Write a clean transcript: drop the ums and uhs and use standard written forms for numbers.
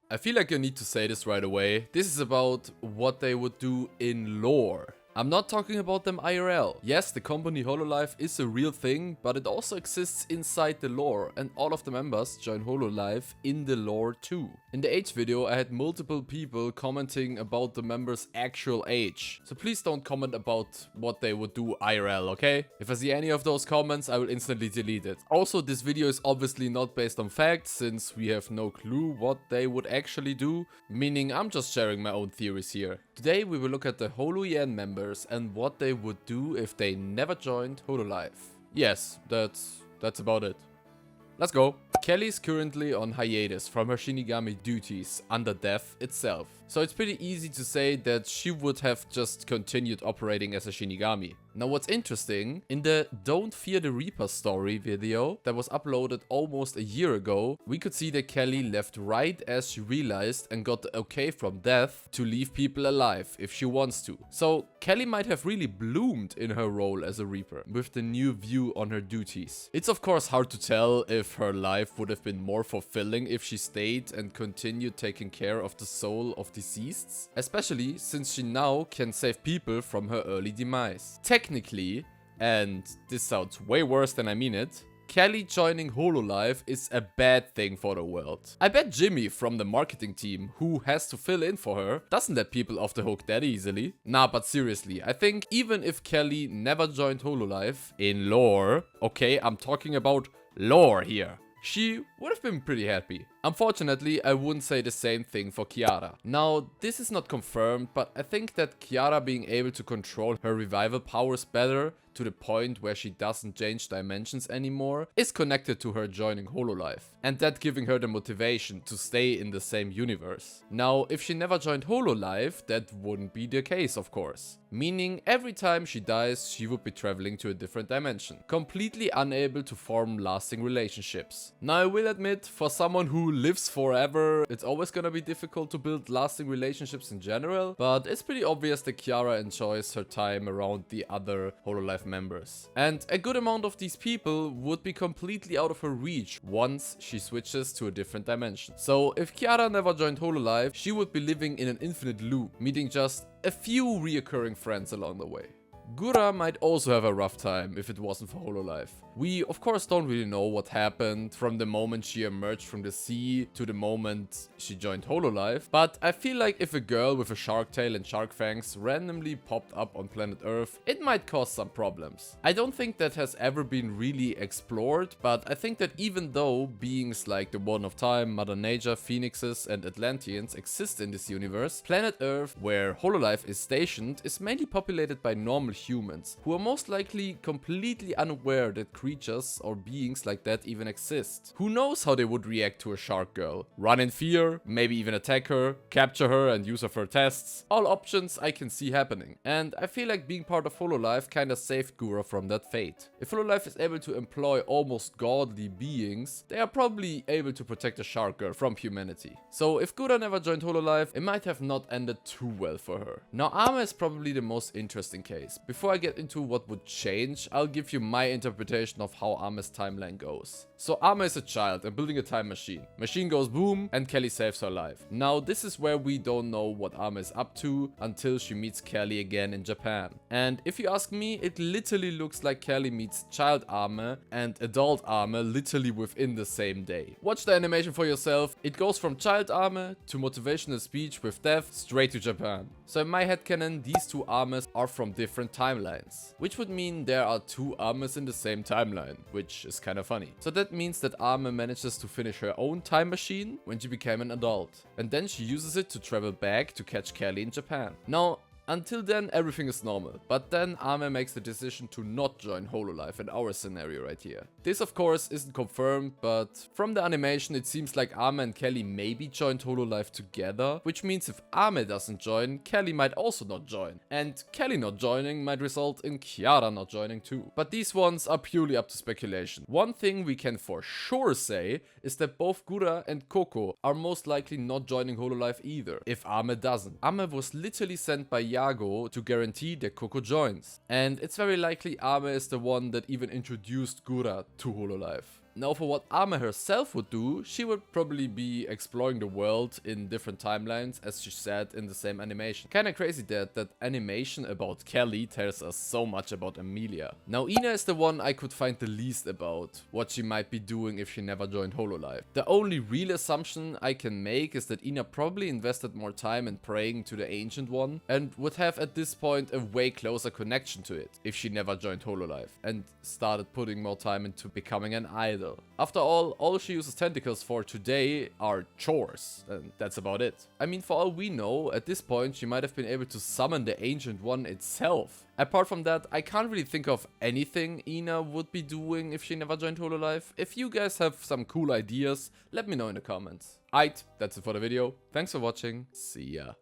I feel like I need to say this right away. This is about what they would do in lore. I'm not talking about them IRL. Yes, the company HoloLive is a real thing, but it also exists inside the lore, and all of the members join HoloLive in the lore too. In the age video, I had multiple people commenting about the members' actual age, so please don't comment about what they would do IRL, okay? If I see any of those comments, I will instantly delete it. Also, this video is obviously not based on facts, since we have no clue what they would actually do, meaning I'm just sharing my own theories here. Today we will look at the HoloYen members and what they would do if they never joined HoloLive. Yes, that's about it. Let's go. Kelly is currently on hiatus from her Shinigami duties under death itself. So it's pretty easy to say that she would have just continued operating as a Shinigami. Now what's interesting, in the Don't Fear the Reaper story video that was uploaded almost a year ago, we could see that Kelly left right as she realized and got the okay from death to leave people alive if she wants to. So Kelly might have really bloomed in her role as a Reaper with the new view on her duties. It's of course hard to tell if her life would have been more fulfilling if she stayed and continued taking care of the soul of deceased, especially since she now can save people from her early demise. Technically, and this sounds way worse than I mean it, Kelly joining HoloLive is a bad thing for the world. I bet Jimmy from the marketing team, who has to fill in for her, doesn't let people off the hook that easily. Nah, but seriously, I think even if Kelly never joined HoloLive, in lore, okay, I'm talking about lore here, she would have been pretty happy. Unfortunately, I wouldn't say the same thing for Kiara. Now, this is not confirmed, but I think that Kiara being able to control her revival powers better, to the point where she doesn't change dimensions anymore, is connected to her joining HoloLive, and that giving her the motivation to stay in the same universe. Now, if she never joined HoloLive, that wouldn't be the case, of course. Meaning, every time she dies, she would be traveling to a different dimension, completely unable to form lasting relationships. Now, I will admit, for someone who lives forever, it's always gonna be difficult to build lasting relationships in general, but it's pretty obvious that Kiara enjoys her time around the other HoloLive members. And a good amount of these people would be completely out of her reach once she switches to a different dimension. So if Kiara never joined HoloLive, she would be living in an infinite loop, meeting just a few reoccurring friends along the way. Gura might also have a rough time if it wasn't for HoloLive. We of course don't really know what happened from the moment she emerged from the sea to the moment she joined HoloLive, but I feel like if a girl with a shark tail and shark fangs randomly popped up on planet Earth, it might cause some problems. I don't think that has ever been really explored, but I think that even though beings like the One of Time, Mother Nature, Phoenixes and Atlanteans exist in this universe, planet Earth, where HoloLive is stationed, is mainly populated by normal humans, who are most likely completely unaware that creatures or beings like that even exist. Who knows how they would react to a shark girl? Run in fear, maybe even attack her, capture her and use her for tests. All options I can see happening. And I feel like being part of HoloLive kinda saved Gura from that fate. If HoloLive is able to employ almost godly beings, they are probably able to protect the shark girl from humanity. So if Gura never joined HoloLive, it might have not ended too well for her. Now Ame is probably the most interesting case. Before I get into what would change, I'll give you my interpretation of how Ame's timeline goes. So Ame is a child and building a time machine. Machine goes boom and Kelly saves her life. Now this is where we don't know what Ame is up to until she meets Kelly again in Japan. And if you ask me, it literally looks like Kelly meets child Ame and adult Ame literally within the same day. Watch the animation for yourself. It goes from child Ame to motivational speech with death straight to Japan. So in my headcanon, these two Ames are from different timelines, which would mean there are two Ames in the same timeline, which is kind of funny. So that means that Ame manages to finish her own time machine when she became an adult, and then she uses it to travel back to catch Kelly in Japan. Now, until then, everything is normal, but then Ame makes the decision to not join HoloLive in our scenario right here. This of course isn't confirmed, but from the animation it seems like Ame and Kelly maybe joined HoloLive together, which means if Ame doesn't join, Kelly might also not join, and Kelly not joining might result in Kiara not joining too. But these ones are purely up to speculation. One thing we can for sure say is that both Gura and Coco are most likely not joining HoloLive either, if Ame doesn't. Ame was literally sent by Yago to guarantee that Coco joins. And it's very likely Ame is the one that even introduced Gura to HoloLive. Now for what Ame herself would do, she would probably be exploring the world in different timelines, as she said in the same animation. Kinda crazy that animation about Kelly tells us so much about Amelia. Now Ina is the one I could find the least about what she might be doing if she never joined HoloLive. The only real assumption I can make is that Ina probably invested more time in praying to the Ancient One and would have at this point a way closer connection to it if she never joined HoloLive and started putting more time into becoming an idol. After all she uses tentacles for today are chores, and that's about it. I mean, for all we know, at this point she might have been able to summon the Ancient One itself. Apart from that, I can't really think of anything Ina would be doing if she never joined HoloLive. If you guys have some cool ideas, let me know in the comments. That's it for the video. Thanks for watching. See ya.